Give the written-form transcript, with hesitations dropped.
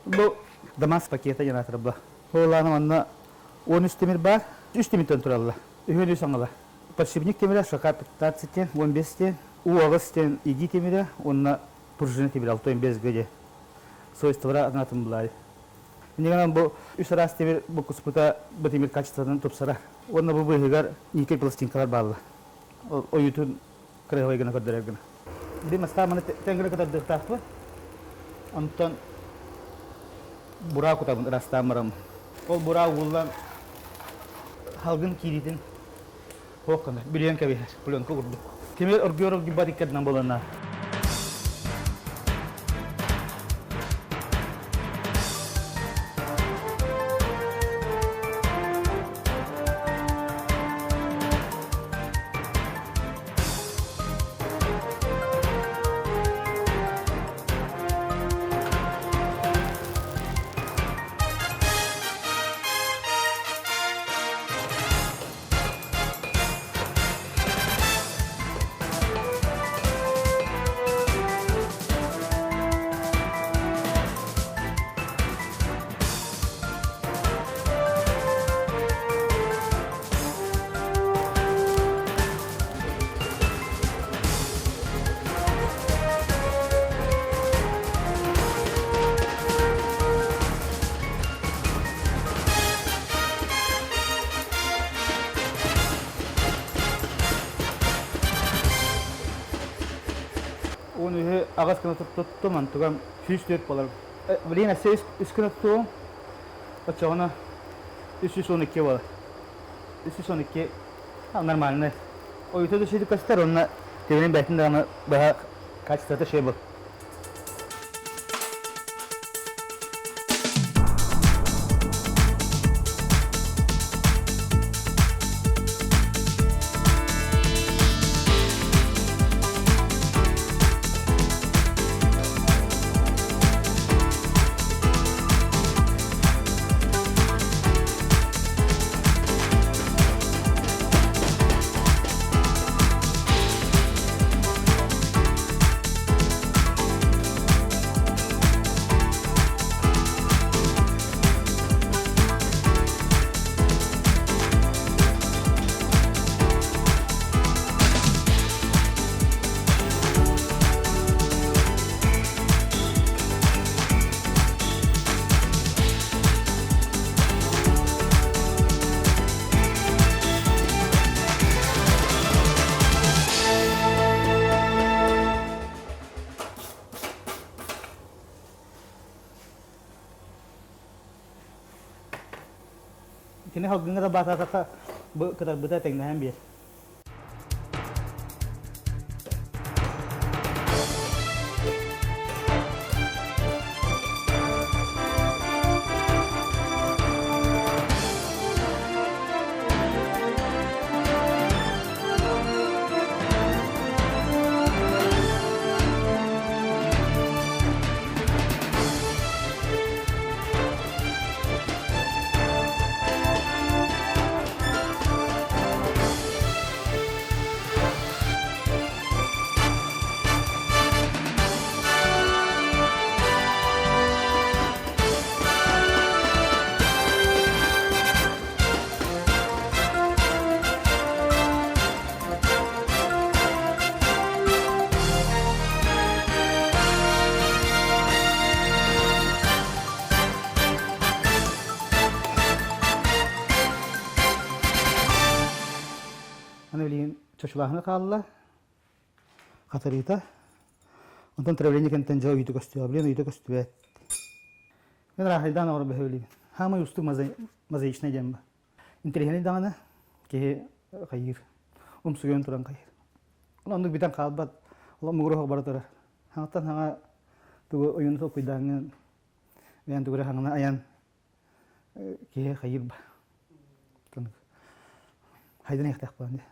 Bu Damas paketi yanatır bu. Oğlanın onunla 13 demir var, 3 demirden turallı. Ühünü sanıla. Подшипник темире, шака 15, 15, уағыз 2 темире, онна пружина темире 6-15 гөде. Свойствора анатым бұлай. Негенен бұл 3 раз темир бұл күспіта бұл темир качестводан топсара. Онна бұл бұйығар никель пластинкалар балы. Ойытын кірғай гына көддірер гына. Дем аста маны тәңгіні кітар дықтақпы. Онтан бұра күтабын растамырым. Ол бұра ұғылдан халғын кейдетін Hokkana, bilian kami has, pulang ko urdu. Kami orgiorog gibarikat ng bola na. Onu ağaç kanı tuttu mantıkam 3-4 balar. Bilin ise üskünü tuttu. Açağına 312 var. 312 normal ne? O yüzden şey dikkat onunla tebenin betinde ana daha kaç tane şey bu. Kini hal gengara bahasa kata kita betul tengah ambil. Аны билген чочулахны калла. Катарита. Онтон требление кентен жоо үйдү көстү, билген үйдү көстү. Мен рахайдан ора бехөли. Хама юсту маза ичне жемба. Интерхени дана ке кайыр. Умсуген туран кайыр. Ондук битен калбат. Ола мугуру баратара. Хаңтан хаңа тугу оюн со куйдаңын. Мен тугура хаңна аян ке кайыр ба. Хайдан яктак баанде.